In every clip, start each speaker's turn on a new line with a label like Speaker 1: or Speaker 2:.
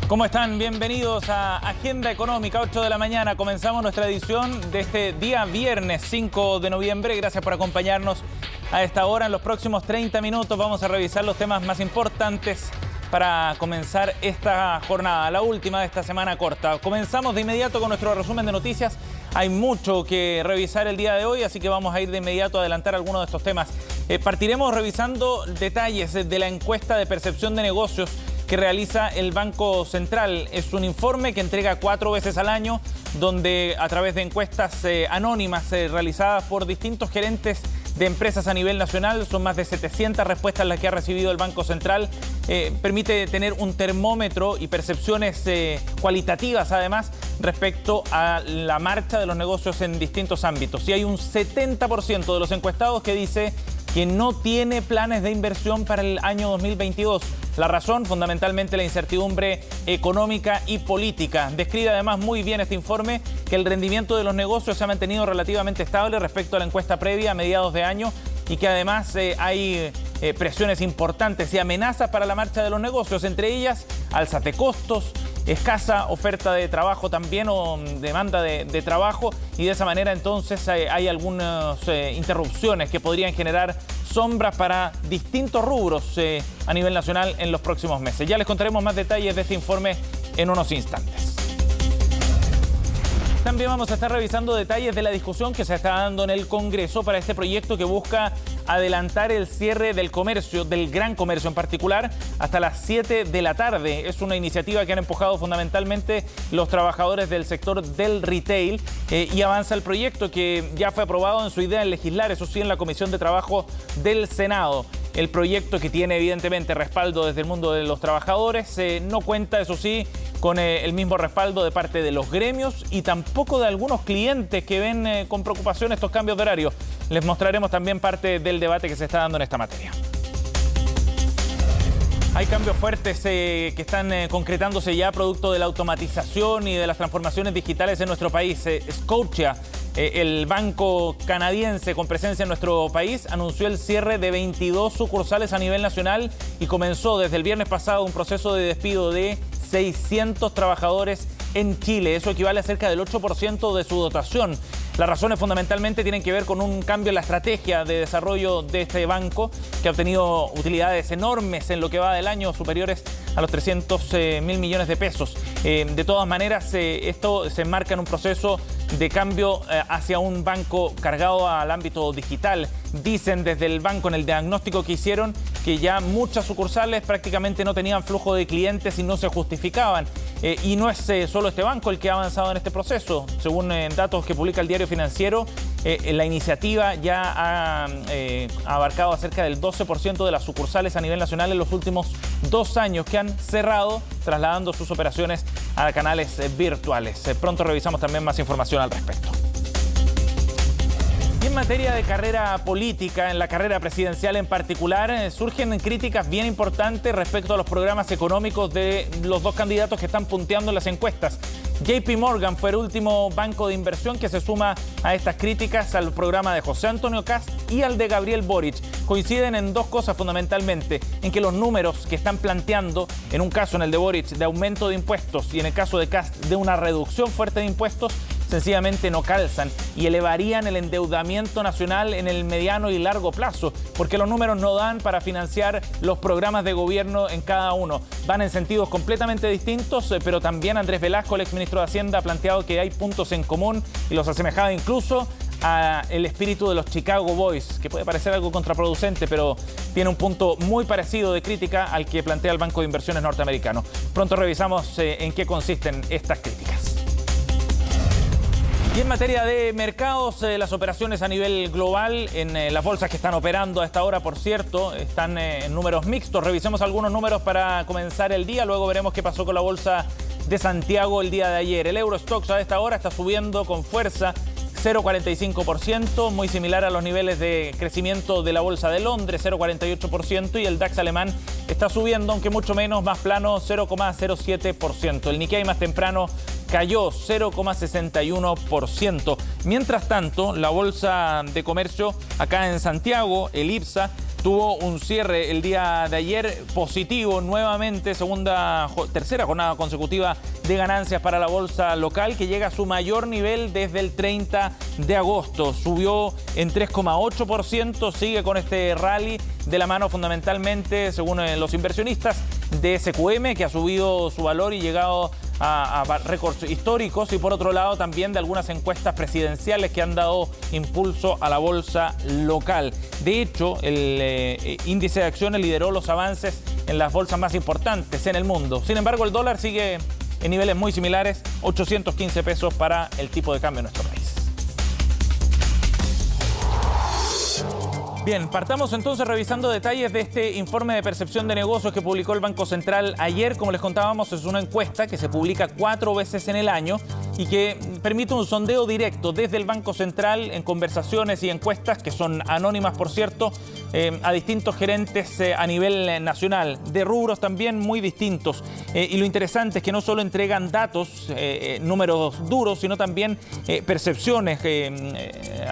Speaker 1: ¿Cómo están? Bienvenidos a Agenda Económica, 8 de la mañana. Comenzamos nuestra edición de este día viernes 5 de noviembre. Gracias por acompañarnos a esta hora. En los próximos 30 minutos vamos a revisar los temas más importantes para comenzar esta jornada, la última de esta semana corta. Comenzamos de inmediato con nuestro resumen de noticias. Hay mucho que revisar el día de hoy, así que vamos a ir de inmediato a adelantar algunos de estos temas. Partiremos revisando detalles de la encuesta de percepción de negocios que realiza el Banco Central. Es un informe que entrega 4 veces al año, donde a través de encuestas anónimas realizadas por distintos gerentes de empresas a nivel nacional, son más de 700 respuestas las que ha recibido el Banco Central, permite tener un termómetro y percepciones cualitativas además respecto a la marcha de los negocios en distintos ámbitos. Y hay un 70% de los encuestados que dice que no tiene planes de inversión para el año 2022. La razón, fundamentalmente, la incertidumbre económica y política. Describe además muy bien este informe que el rendimiento de los negocios se ha mantenido relativamente estable respecto a la encuesta previa a mediados de año y que además hay presiones importantes y amenazas para la marcha de los negocios, entre ellas alzas de costos, escasa oferta de trabajo también o demanda de trabajo, y de esa manera entonces hay algunas interrupciones que podrían generar sombras para distintos rubros a nivel nacional en los próximos meses. Ya les contaremos más detalles de este informe en unos instantes. También vamos a estar revisando detalles de la discusión que se está dando en el Congreso para este proyecto que busca adelantar el cierre del comercio, del gran comercio en particular, hasta las 7 de la tarde. Es una iniciativa que han empujado fundamentalmente los trabajadores del sector del retail y avanza el proyecto que ya fue aprobado en su idea en legislar, eso sí, en la Comisión de Trabajo del Senado. El proyecto, que tiene evidentemente respaldo desde el mundo de los trabajadores, no cuenta, eso sí, con el mismo respaldo de parte de los gremios y tampoco de algunos clientes que ven con preocupación estos cambios de horario. Les mostraremos también parte del debate que se está dando en esta materia. Hay cambios fuertes que están concretándose ya producto de la automatización y de las transformaciones digitales en nuestro país. Scotia, el banco canadiense con presencia en nuestro país, anunció el cierre de 22 sucursales a nivel nacional y comenzó desde el viernes pasado un proceso de despido de 600 trabajadores en Chile. Eso equivale a cerca del 8% de su dotación. Las razones fundamentalmente tienen que ver con un cambio en la estrategia de desarrollo de este banco, que ha obtenido utilidades enormes en lo que va del año, superiores a los 300.000 millones de pesos. De todas maneras, esto se enmarca en un proceso de cambio hacia un banco cargado al ámbito digital. Dicen desde el banco, en el diagnóstico que hicieron, que ya muchas sucursales prácticamente no tenían flujo de clientes y no se justificaban. Y no es solo este banco el que ha avanzado en este proceso. Según datos que publica el Diario Financiero, la iniciativa ya ha abarcado a cerca del 12% de las sucursales a nivel nacional en los últimos 2 años, que han cerrado trasladando sus operaciones a canales virtuales. Pronto revisamos también más información al respecto. Y en materia de carrera política, en la carrera presidencial en particular, surgen críticas bien importantes respecto a los programas económicos de los dos candidatos que están punteando en las encuestas. JP Morgan fue el último banco de inversión que se suma a estas críticas al programa de José Antonio Kast y al de Gabriel Boric. Coinciden en dos cosas fundamentalmente, en que los números que están planteando, en un caso en el de Boric de aumento de impuestos y en el caso de Kast de una reducción fuerte de impuestos, sencillamente no calzan y elevarían el endeudamiento nacional en el mediano y largo plazo, porque los números no dan para financiar los programas de gobierno en cada uno. Van en sentidos completamente distintos, pero también Andrés Velasco, el exministro de Hacienda, ha planteado que hay puntos en común y los asemejaba incluso al espíritu de los Chicago Boys, que puede parecer algo contraproducente, pero tiene un punto muy parecido de crítica al que plantea el Banco de Inversiones norteamericano. Pronto revisamos en qué consisten estas críticas. Y en materia de mercados, las operaciones a nivel global, en las bolsas que están operando a esta hora, por cierto, están en números mixtos. Revisemos algunos números para comenzar el día, luego veremos qué pasó con la bolsa de Santiago el día de ayer. El Eurostoxx a esta hora está subiendo con fuerza 0,45%, muy similar a los niveles de crecimiento de la Bolsa de Londres, 0,48%, y el DAX alemán está subiendo, aunque mucho menos, más plano, 0,07%. El Nikkei más temprano cayó 0,61%. Mientras tanto, la Bolsa de Comercio acá en Santiago, el IPSA, tuvo un cierre el día de ayer positivo nuevamente, tercera jornada consecutiva de ganancias para la bolsa local, que llega a su mayor nivel desde el 30 de agosto. Subió en 3,8%, sigue con este rally de la mano fundamentalmente, según los inversionistas, de SQM, que ha subido su valor y llegado a récords históricos, y por otro lado también de algunas encuestas presidenciales que han dado impulso a la bolsa local. De hecho, el índice de acciones lideró los avances en las bolsas más importantes en el mundo. Sin embargo, el dólar sigue en niveles muy similares, 815 pesos para el tipo de cambio en nuestro país. Bien, partamos entonces revisando detalles de este informe de percepción de negocios que publicó el Banco Central ayer. Como les contábamos, es una encuesta que se publica 4 veces en el año y que permite un sondeo directo desde el Banco Central en conversaciones y encuestas, que son anónimas por cierto, a distintos gerentes a nivel nacional, de rubros también muy distintos. Y lo interesante es que no solo entregan datos, números duros, sino también percepciones,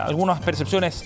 Speaker 1: algunas percepciones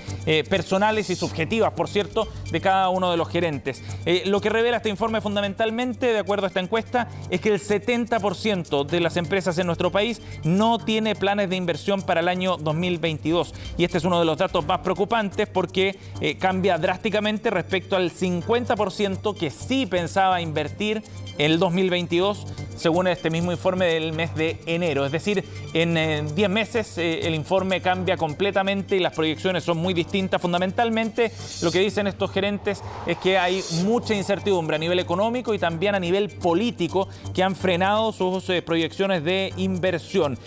Speaker 1: personales y subjetivas, por cierto, de cada uno de los gerentes. Lo que revela este informe fundamentalmente, de acuerdo a esta encuesta, es que el 70% de las empresas en nuestro país no tiene planes de inversión para el año 2022. Y este es uno de los datos más preocupantes porque cambia drásticamente respecto al 50% que sí pensaba invertir en el 2022, según este mismo informe del mes de enero. Es decir, en 10 meses el informe cambia completamente y las proyecciones son muy distintas. Fundamentalmente, lo que dicen estos gerentes es que hay mucha incertidumbre a nivel económico y también a nivel político que han frenado sus proyecciones de inversión.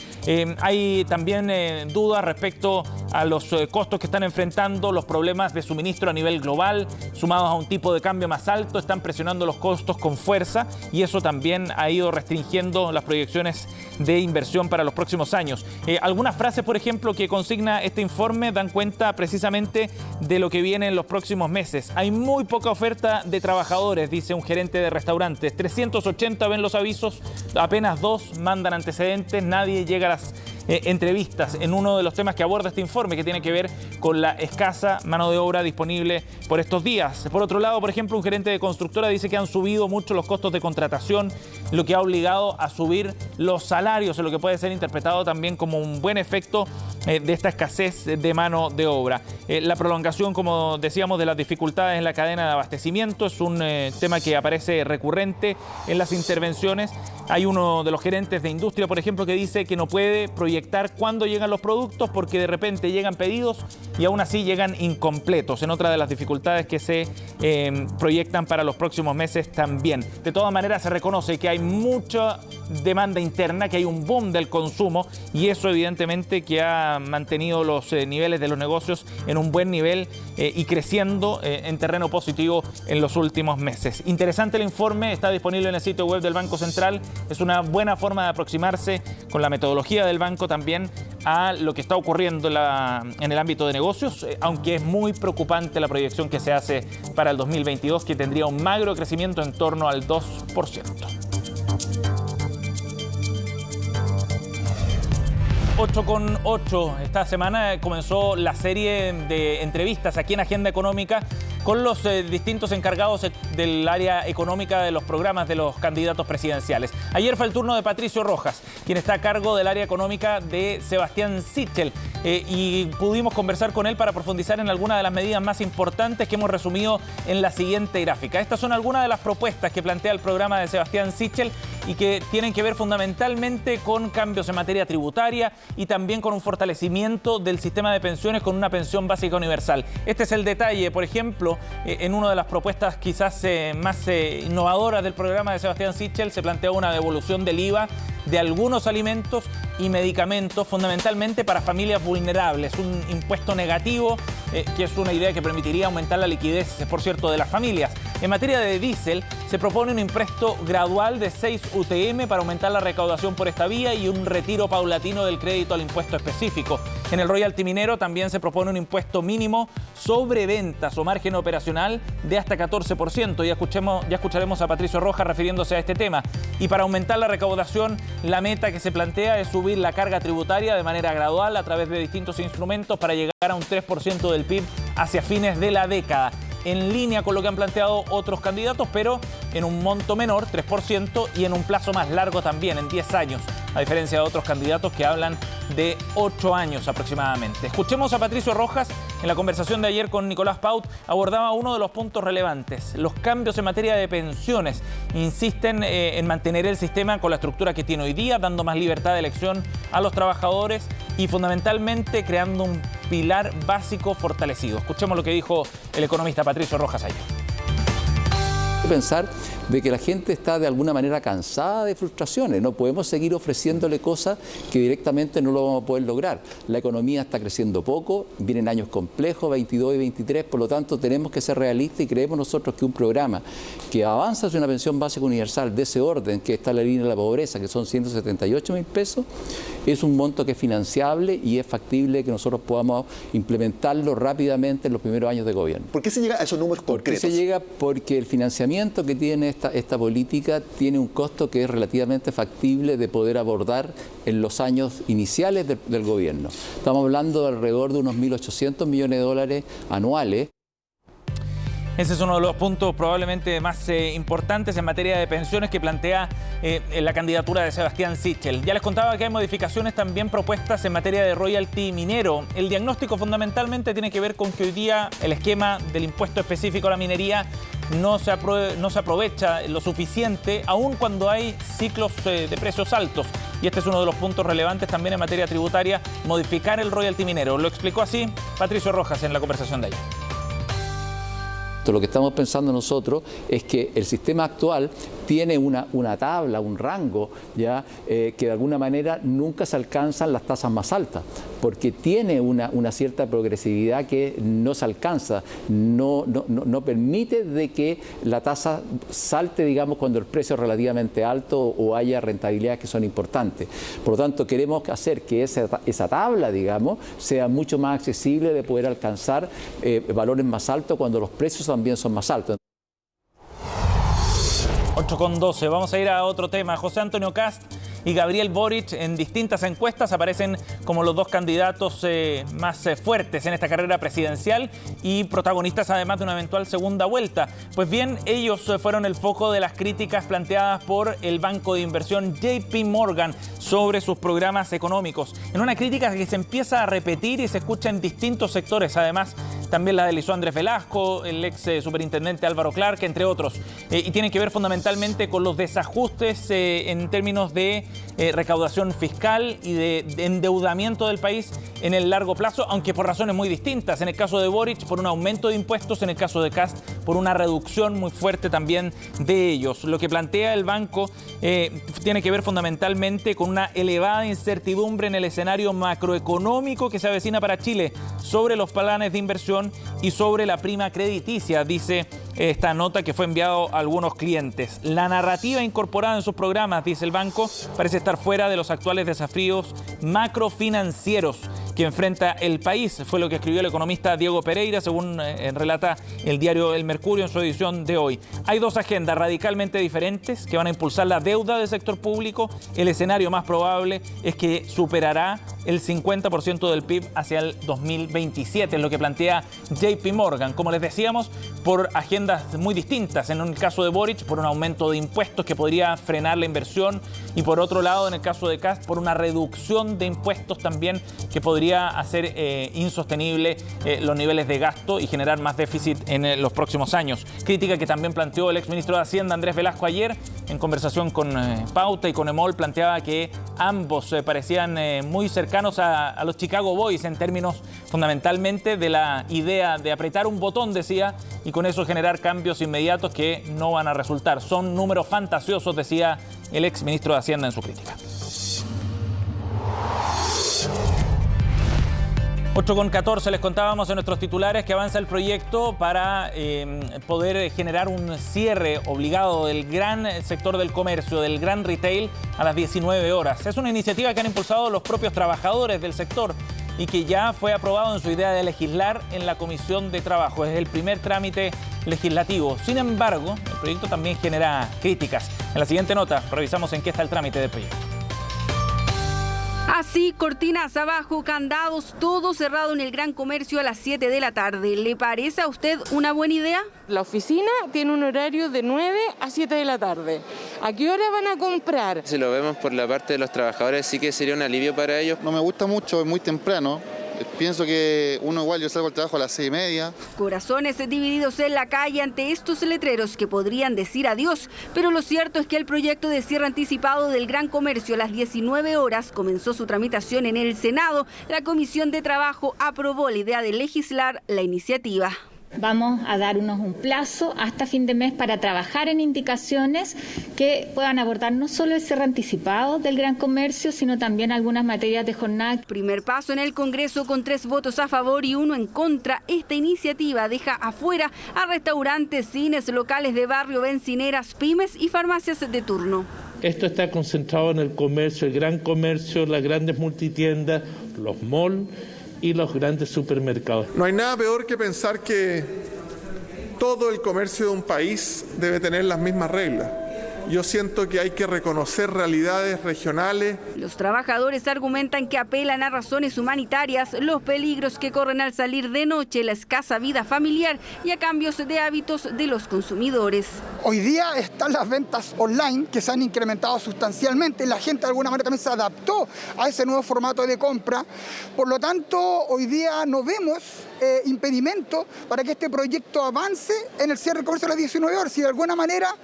Speaker 1: Hay también dudas respecto a los costos que están enfrentando, los problemas de suministro a nivel global, sumados a un tipo de cambio más alto, están presionando los costos con fuerza y eso también ha ido restringiendo las proyecciones de inversión para los próximos años. Algunas frases, por ejemplo, que consigna este informe dan cuenta precisamente de lo que viene en los próximos meses. Hay muy poca oferta de trabajadores, dice un gerente de restaurantes. 380 ven los avisos, apenas 2 mandan antecedentes, nadie llega a las entrevistas en uno de los temas que aborda este informe, que tiene que ver con la escasa mano de obra disponible por estos días. Por otro lado, por ejemplo, un gerente de constructora dice que han subido mucho los costos de contratación, lo que ha obligado a subir los salarios, lo que puede ser interpretado también como un buen efecto de esta escasez de mano de obra. La prolongación, como decíamos, de las dificultades en la cadena de abastecimiento es un tema que aparece recurrente en las intervenciones. Hay uno de los gerentes de industria, por ejemplo, que dice que no puede proyectar cuándo llegan los productos porque de repente llegan pedidos y aún así llegan incompletos, en otra de las dificultades que se proyectan para los próximos meses también. De todas maneras, se reconoce que hay mucha demanda interna, que hay un boom del consumo y eso evidentemente que ha mantenido los niveles de los negocios en un buen nivel y creciendo en terreno positivo en los últimos meses. Interesante el informe, está disponible en el sitio web del Banco Central. Es una buena forma de aproximarse con la metodología del banco también a lo que está ocurriendo en el ámbito de negocios, aunque es muy preocupante la proyección que se hace para el 2022, que tendría un magro crecimiento en torno al 2%. 8,8. Esta semana comenzó la serie de entrevistas aquí en Agenda Económica con los distintos encargados del área económica de los programas de los candidatos presidenciales. Ayer fue el turno de Patricio Rojas, quien está a cargo del área económica de Sebastián Sichel, y pudimos conversar con él para profundizar en algunas de las medidas más importantes que hemos resumido en la siguiente gráfica. Estas son algunas de las propuestas que plantea el programa de Sebastián Sichel y que tienen que ver fundamentalmente con cambios en materia tributaria y también con un fortalecimiento del sistema de pensiones con una pensión básica universal. Este es el detalle, por ejemplo, en una de las propuestas quizás más innovadoras del programa de Sebastián Sichel se plantea una devolución del IVA de algunos alimentos y medicamentos, fundamentalmente para familias vulnerables. Un impuesto negativo, que es una idea que permitiría aumentar la liquidez, por cierto, de las familias. En materia de diésel, se propone un impuesto gradual de 6 UTM para aumentar la recaudación por esta vía y un retiro paulatino del crédito al impuesto específico. En el royalty minero también se propone un impuesto mínimo sobre ventas o margen operacional de hasta 14%. Ya escucharemos a Patricio Rojas refiriéndose a este tema. Y para aumentar la recaudación, la meta que se plantea es subir la carga tributaria de manera gradual a través de distintos instrumentos para llegar a un 3% del PIB hacia fines de la década. en línea con lo que han planteado otros candidatos, pero en un monto menor, 3%, y en un plazo más largo también, en 10 años, a diferencia de otros candidatos que hablan de 8 años aproximadamente. Escuchemos a Patricio Rojas. En la conversación de ayer con Nicolás Paut abordaba uno de los puntos relevantes, los cambios en materia de pensiones. Insisten en mantener el sistema con la estructura que tiene hoy día, dando más libertad de elección a los trabajadores y fundamentalmente creando un pilar básico fortalecido. Escuchemos lo que dijo el economista Patricio Rojas ayer.
Speaker 2: Pensar de que la gente está de alguna manera cansada de frustraciones. No podemos seguir ofreciéndole cosas que directamente no lo vamos a poder lograr. La economía está creciendo poco, vienen años complejos, 22 y 23, por lo tanto tenemos que ser realistas y creemos nosotros que un programa que avanza hacia una pensión básica universal de ese orden, que está en la línea de la pobreza, que son 178.000 pesos, es un monto que es financiable y es factible que nosotros podamos implementarlo rápidamente en los primeros años de gobierno.
Speaker 3: ¿Por qué se llega a esos números concretos?
Speaker 2: ¿Por qué se llega? Porque el financiamiento que tiene esta política tiene un costo que es relativamente factible de poder abordar en los años iniciales del gobierno. Estamos hablando de alrededor de unos 1.800 millones de dólares anuales.
Speaker 1: Ese es uno de los puntos probablemente más importantes en materia de pensiones que plantea la candidatura de Sebastián Sichel. Ya les contaba que hay modificaciones también propuestas en materia de royalty minero. El diagnóstico fundamentalmente tiene que ver con que hoy día el esquema del impuesto específico a la minería no se aprovecha lo suficiente, aun cuando hay ciclos de precios altos. Y este es uno de los puntos relevantes también en materia tributaria, modificar el royalty minero. Lo explicó así Patricio Rojas en la conversación de ayer.
Speaker 2: Lo que estamos pensando nosotros es que el sistema actual tiene una tabla, un rango, ya que de alguna manera nunca se alcanzan las tasas más altas, porque tiene una cierta progresividad que no se alcanza, no permite de que la tasa salte, digamos, cuando el precio es relativamente alto o haya rentabilidades que son importantes. Por lo tanto, queremos hacer que esa tabla, digamos, sea mucho más accesible de poder alcanzar valores más altos cuando los precios también son más altos.
Speaker 1: 8:12. Vamos a ir a otro tema. José Antonio Kast y Gabriel Boric en distintas encuestas aparecen como los dos candidatos más fuertes en esta carrera presidencial y protagonistas además de una eventual segunda vuelta. Pues bien, ellos fueron el foco de las críticas planteadas por el banco de inversión JP Morgan sobre sus programas económicos. En una crítica que se empieza a repetir y se escucha en distintos sectores, además también la deslizó Andrés Velasco, el ex superintendente Álvaro Clark, entre otros. Y tiene que ver fundamentalmente con los desajustes en términos de recaudación fiscal y de endeudamiento del país en el largo plazo, aunque por razones muy distintas. En el caso de Boric, por un aumento de impuestos; en el caso de Kast, por una reducción muy fuerte también de ellos. Lo que plantea el banco tiene que ver fundamentalmente con una elevada incertidumbre en el escenario macroeconómico que se avecina para Chile, sobre los planes de inversión y sobre la prima crediticia, dice esta nota que fue enviado a algunos clientes. La narrativa incorporada en sus programas, dice el banco, parece estar fuera de los actuales desafíos macrofinancieros que enfrenta el país. Fue lo que escribió el economista Diego Pereira, según relata el diario El Mercurio en su edición de hoy. Hay dos agendas radicalmente diferentes que van a impulsar la deuda del sector público. El escenario más probable es que superará el 50% del PIB hacia el 2027, es lo que plantea JP Morgan. Como les decíamos, por agendas muy distintas. En el caso de Boric, por un aumento de impuestos que podría frenar la inversión, y por otro lado, en el caso de Kast, por una reducción de impuestos también que podría hacer insostenible los niveles de gasto y generar más déficit en los próximos años. Crítica que también planteó el exministro de Hacienda, Andrés Velasco, ayer en conversación con Pauta y con EMOL. Planteaba que ambos parecían muy cercanos a los Chicago Boys en términos fundamentalmente de la idea de apretar un botón, decía, y con eso generar cambios inmediatos que no van a resultar. Son números fantasiosos, decía el exministro de Hacienda en su crítica. 8:14, les contábamos en nuestros titulares que avanza el proyecto para poder generar un cierre obligado del gran sector del comercio, del gran retail, a las 19 horas. Es una iniciativa que han impulsado los propios trabajadores del sector y que ya fue aprobado en su idea de legislar en la Comisión de Trabajo. Es el primer trámite legislativo. Sin embargo, el proyecto también genera críticas. En la siguiente nota revisamos en qué está el trámite del proyecto.
Speaker 3: Así, cortinas abajo, candados, todo cerrado en el gran comercio a las 7 de la tarde. ¿Le parece a usted una buena idea?
Speaker 4: La oficina tiene un horario de 9 a 7 de la tarde. ¿A qué hora van a comprar?
Speaker 5: Si lo vemos por la parte de los trabajadores, sí que sería un alivio para ellos.
Speaker 6: No me gusta mucho, es muy temprano. Pienso que yo salgo al trabajo a las 6:30.
Speaker 3: Corazones divididos en la calle ante estos letreros que podrían decir adiós, pero lo cierto es que el proyecto de cierre anticipado del Gran Comercio a las 19 horas comenzó su tramitación en el Senado. La Comisión de Trabajo aprobó la idea de legislar la iniciativa.
Speaker 7: Vamos a darnos un plazo hasta fin de mes para trabajar en indicaciones que puedan abordar no solo el cierre anticipado del Gran Comercio, sino también algunas materias de jornada.
Speaker 3: Primer paso en el Congreso con 3 votos a favor y 1 en contra. Esta iniciativa deja afuera a restaurantes, cines, locales de barrio, bencineras, pymes y farmacias de turno.
Speaker 8: Esto está concentrado en el comercio, el gran comercio, las grandes multitiendas, los malls y los grandes supermercados.
Speaker 9: No hay nada peor que pensar que todo el comercio de un país debe tener las mismas reglas. Yo siento que hay que reconocer realidades regionales.
Speaker 3: Los trabajadores argumentan que apelan a razones humanitarias, los peligros que corren al salir de noche, la escasa vida familiar y a cambios de hábitos de los consumidores.
Speaker 10: Hoy día están las ventas online que se han incrementado sustancialmente. La gente de alguna manera también se adaptó a ese nuevo formato de compra. Por lo tanto, hoy día no vemos impedimento para que este proyecto avance en el cierre del comercio a las 19 horas. Y de alguna manera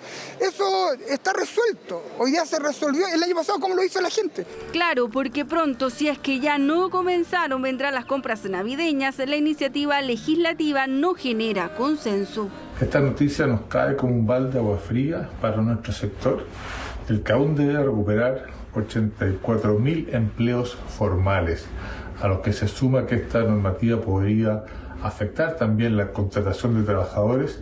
Speaker 10: eso está resuelto. Hoy día se resolvió el año pasado como lo hizo la gente.
Speaker 3: Claro, porque pronto, si es que ya no comenzaron, vendrán las compras navideñas. La iniciativa legislativa no genera consenso.
Speaker 11: Esta noticia nos cae como un balde de agua fría para nuestro sector, el que aún debe recuperar 84.000 empleos formales, a los que se suma que esta normativa podría afectar también la contratación de trabajadores,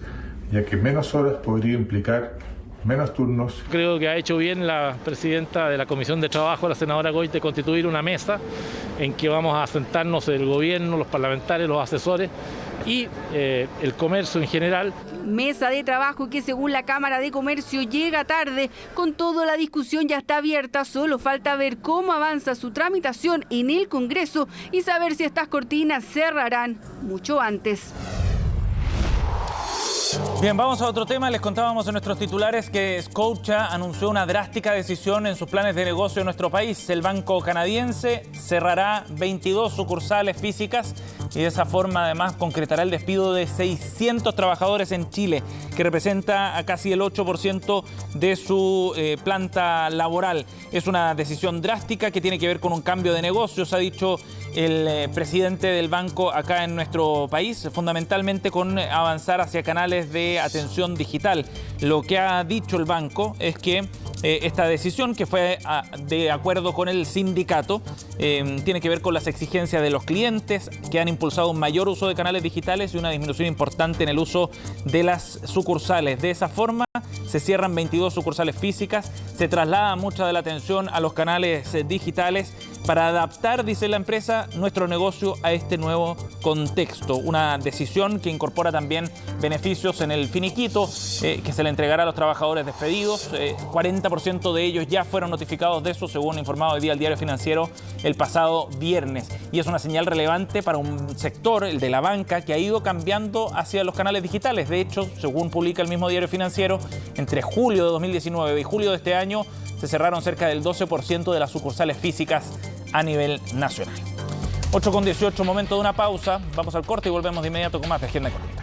Speaker 11: ya que menos horas podría implicar menos turnos.
Speaker 8: Creo que ha hecho bien la presidenta de la Comisión de Trabajo, la senadora Goy, de constituir una mesa en que vamos a sentarnos el gobierno, los parlamentarios, los asesores y el comercio en general.
Speaker 3: Mesa de trabajo que según la Cámara de Comercio llega tarde. Con todo, la discusión ya está abierta, solo falta ver cómo avanza su tramitación en el Congreso y saber si estas cortinas cerrarán mucho antes.
Speaker 1: Bien, vamos a otro tema. Les contábamos en nuestros titulares que Scotia anunció una drástica decisión en sus planes de negocio en nuestro país. El banco canadiense cerrará 22 sucursales físicas y de esa forma además concretará el despido de 600 trabajadores en Chile, que representa a casi el 8% de su planta laboral. Es una decisión drástica que tiene que ver con un cambio de negocios, ha dicho el presidente del banco acá en nuestro país, fundamentalmente con avanzar hacia canales de atención digital. Lo que ha dicho el banco es que esta decisión, que fue de acuerdo con el sindicato, tiene que ver con las exigencias de los clientes, que han impulsado un mayor uso de canales digitales y una disminución importante en el uso de las sucursales. De esa forma, se cierran 22 sucursales físicas, se traslada mucha de la atención a los canales digitales para adaptar, dice la empresa, nuestro negocio a este nuevo contexto. Una decisión que incorpora también beneficios en el finiquito que se le entregará a los trabajadores despedidos. 40% de ellos ya fueron notificados de eso, según informado hoy día el Diario Financiero el pasado viernes. Y es una señal relevante para un sector, el de la banca, que ha ido cambiando hacia los canales digitales. De hecho, según publica el mismo Diario Financiero, entre julio de 2019 y julio de este año se cerraron cerca del 12% de las sucursales físicas a nivel nacional. 8:18, momento de una pausa. Vamos al corte y volvemos de inmediato con más de Agenda Económica.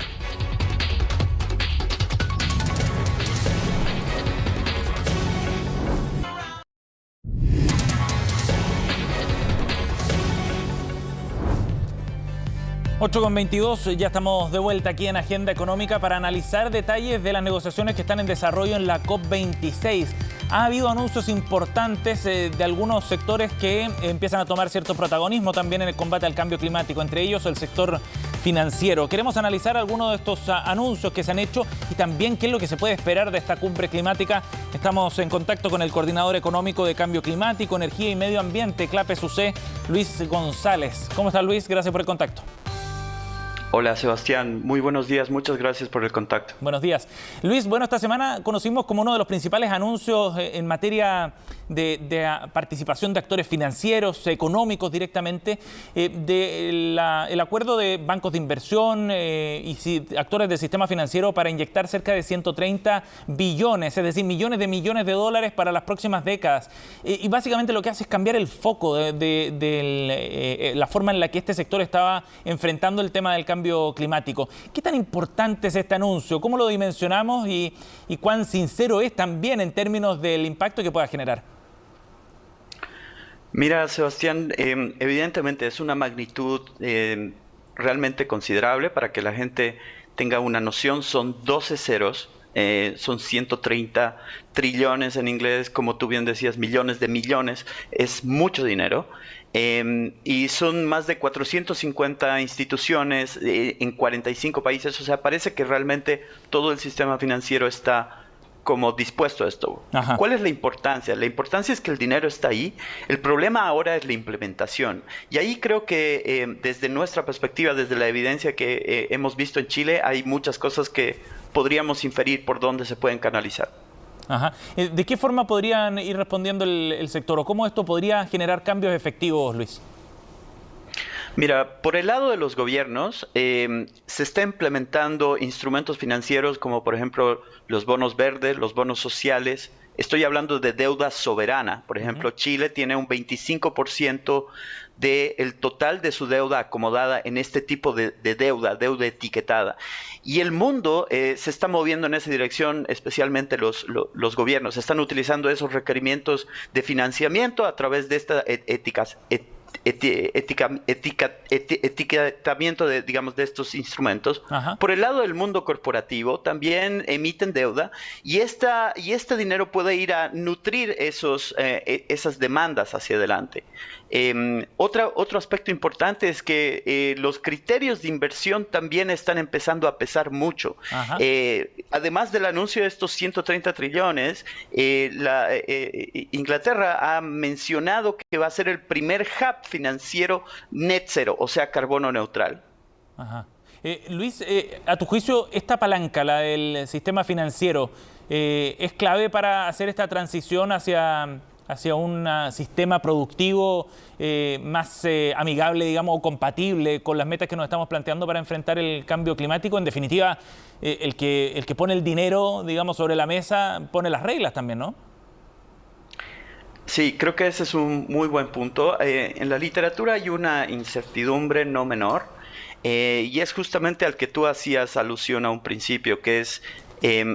Speaker 1: Con 22, ya estamos de vuelta aquí en Agenda Económica para analizar detalles de las negociaciones que están en desarrollo en la COP26. Ha habido anuncios importantes de algunos sectores que empiezan a tomar cierto protagonismo también en el combate al cambio climático, entre ellos el sector financiero. Queremos analizar algunos de estos anuncios que se han hecho y también qué es lo que se puede esperar de esta cumbre climática. Estamos en contacto con el coordinador económico de cambio climático, energía y medio ambiente, CLAPES UC, Luis González. ¿Cómo está, Luis? Gracias por el contacto.
Speaker 12: Hola Sebastián, muy buenos días, muchas gracias por el contacto.
Speaker 1: Buenos días. Luis, bueno, esta semana conocimos como uno de los principales anuncios en materia de participación de actores financieros, económicos directamente, el acuerdo de bancos de inversión y actores del sistema financiero para inyectar cerca de 130 billones, es decir, millones de dólares para las próximas décadas. Y básicamente lo que hace es cambiar el foco de la forma en la que este sector estaba enfrentando el tema del cambio climático. ¿Qué tan importante es este anuncio? ¿Cómo lo dimensionamos y cuán sincero es también en términos del impacto que pueda generar?
Speaker 12: Mira, Sebastián, evidentemente es una magnitud realmente considerable. Para que la gente tenga una noción, son 12 ceros, son 130 trillones en inglés, como tú bien decías, millones de millones, es mucho dinero. Y son más de 450 instituciones en 45 países, o sea, parece que realmente todo el sistema financiero está como dispuesto a esto. Ajá. ¿Cuál es la importancia? La importancia es que el dinero está ahí, el problema ahora es la implementación. Y ahí creo que desde nuestra perspectiva, desde la evidencia que hemos visto en Chile, hay muchas cosas que podríamos inferir por dónde se pueden canalizar.
Speaker 1: Ajá. ¿De qué forma podrían ir respondiendo el sector o cómo esto podría generar cambios efectivos, Luis?
Speaker 12: Mira, por el lado de los gobiernos, se está implementando instrumentos financieros como por ejemplo los bonos verdes, los bonos sociales. Estoy hablando de deuda soberana. Por ejemplo, Chile tiene un 25% del total de su deuda acomodada en este tipo de deuda etiquetada. Y el mundo se está moviendo en esa dirección, especialmente los gobiernos. Están utilizando esos requerimientos de financiamiento a través de estas etiquetamiento de, digamos, de estos instrumentos. Ajá. Por el lado del mundo corporativo también emiten deuda y este dinero puede ir a nutrir esas demandas hacia adelante. Otro aspecto importante es que los criterios de inversión también están empezando a pesar mucho. Además del anuncio de estos 130 trillones, Inglaterra ha mencionado que va a ser el primer hub financiero net zero, o sea, carbono neutral.
Speaker 1: Ajá. Luis, a tu juicio, esta palanca, la del sistema financiero, ¿es clave para hacer esta transición hacia un sistema productivo más amigable, digamos, o compatible con las metas que nos estamos planteando para enfrentar el cambio climático? En definitiva, el que pone el dinero, digamos, sobre la mesa, pone las reglas también, ¿no?
Speaker 12: Sí, creo que ese es un muy buen punto. En la literatura hay una incertidumbre no menor, y es justamente al que tú hacías alusión a un principio, que es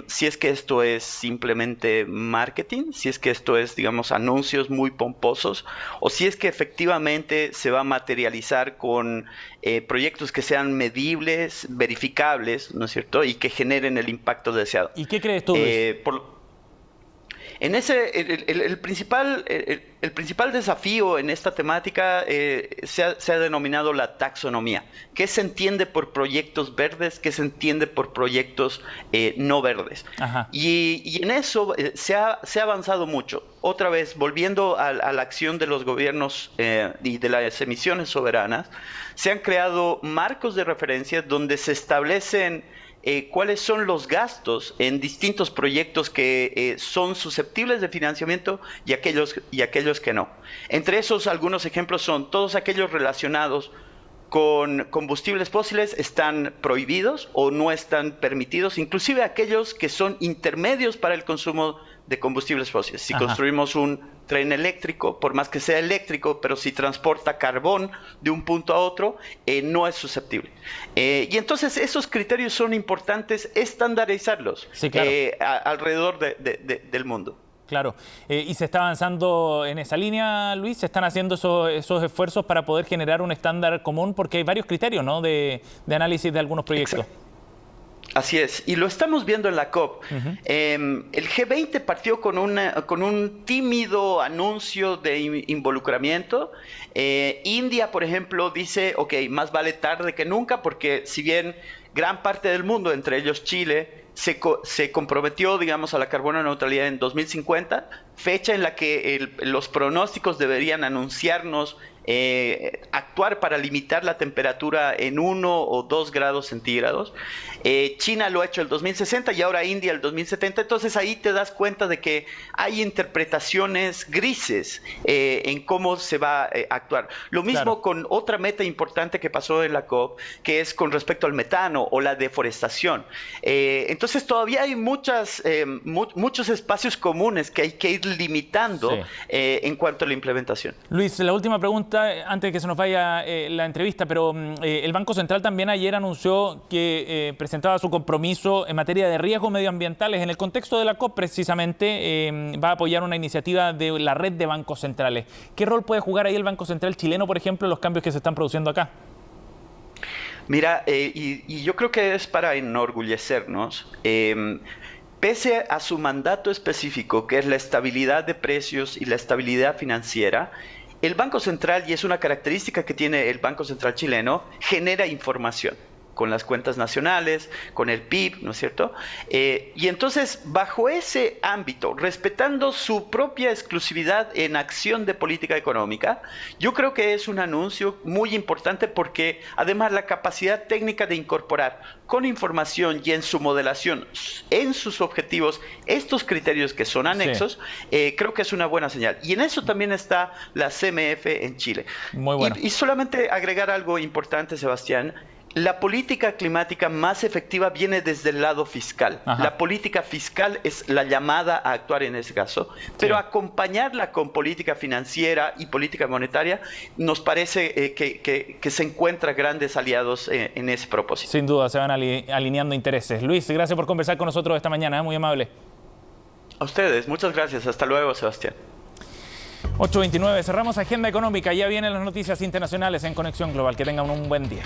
Speaker 12: si es que esto es simplemente marketing, si es que esto es, digamos, anuncios muy pomposos, o si es que efectivamente se va a materializar con proyectos que sean medibles, verificables, ¿no es cierto?, y que generen el impacto deseado.
Speaker 1: ¿Y qué crees tú, Luis?
Speaker 12: En el principal desafío en esta temática se ha denominado la taxonomía. ¿Qué se entiende por proyectos verdes? ¿Qué se entiende por proyectos no verdes? Ajá. Y en eso se ha avanzado mucho. Otra vez, volviendo a la acción de los gobiernos y de las emisiones soberanas, se han creado marcos de referencia donde se establecen cuáles son los gastos en distintos proyectos que son susceptibles de financiamiento y aquellos que no. Entre esos, algunos ejemplos son todos aquellos relacionados con combustibles fósiles están prohibidos o no están permitidos, inclusive aquellos que son intermedios para el consumo de combustibles fósiles. Si construimos un tren eléctrico, por más que sea eléctrico, pero si transporta carbón de un punto a otro, no es susceptible. Y entonces esos criterios son importantes estandarizarlos, sí, claro, alrededor del mundo.
Speaker 1: Claro, y se está avanzando en esa línea, Luis, se están haciendo esos esfuerzos para poder generar un estándar común, porque hay varios criterios, ¿no?, de análisis de algunos proyectos.
Speaker 12: Exacto. Así es, y lo estamos viendo en la COP. El G20 partió con un tímido anuncio de involucramiento. India, por ejemplo, dice, ok, más vale tarde que nunca, porque si bien gran parte del mundo, entre ellos Chile, se comprometió, digamos, a la carbono neutralidad en 2050, fecha en la que los pronósticos deberían anunciarnos actuar para limitar la temperatura en 1 o 2 grados centígrados. China lo ha hecho el 2060 y ahora India el 2070. Entonces ahí te das cuenta de que hay interpretaciones grises en cómo se va a actuar. Lo mismo con otra meta importante que pasó en la COP, que es con respecto al metano o la deforestación. Entonces todavía hay muchos espacios comunes que hay que ir limitando en cuanto a la implementación.
Speaker 1: Luis, la última pregunta antes de que se nos vaya la entrevista, pero el Banco Central también ayer anunció que presentaba su compromiso en materia de riesgos medioambientales. En el contexto de la COP, precisamente, va a apoyar una iniciativa de la red de bancos centrales. ¿Qué rol puede jugar ahí el Banco Central chileno, por ejemplo, en los cambios que se están produciendo acá?
Speaker 12: Mira, y yo creo que es para enorgullecernos. Pese a su mandato específico, que es la estabilidad de precios y la estabilidad financiera, el Banco Central, y es una característica que tiene el Banco Central chileno, genera información con las cuentas nacionales, con el PIB, ¿no es cierto? Y entonces, bajo ese ámbito, respetando su propia exclusividad en acción de política económica, yo creo que es un anuncio muy importante porque además la capacidad técnica de incorporar con información y en su modelación, en sus objetivos, estos criterios que son anexos, creo que es una buena señal. Y en eso también está la CMF en Chile.
Speaker 1: Muy bueno.
Speaker 12: Y solamente agregar algo importante, Sebastián. La política climática más efectiva viene desde el lado fiscal.
Speaker 1: Ajá.
Speaker 12: La política fiscal es la llamada a actuar en ese caso, pero acompañarla con política financiera y política monetaria nos parece que se encuentra grandes aliados en ese propósito.
Speaker 1: Sin duda, se van alineando intereses. Luis, gracias por conversar con nosotros esta mañana, muy amable.
Speaker 12: A ustedes, muchas gracias. Hasta luego, Sebastián.
Speaker 1: 8:29, cerramos Agenda Económica. Ya vienen las noticias internacionales en Conexión Global. Que tengan un buen día.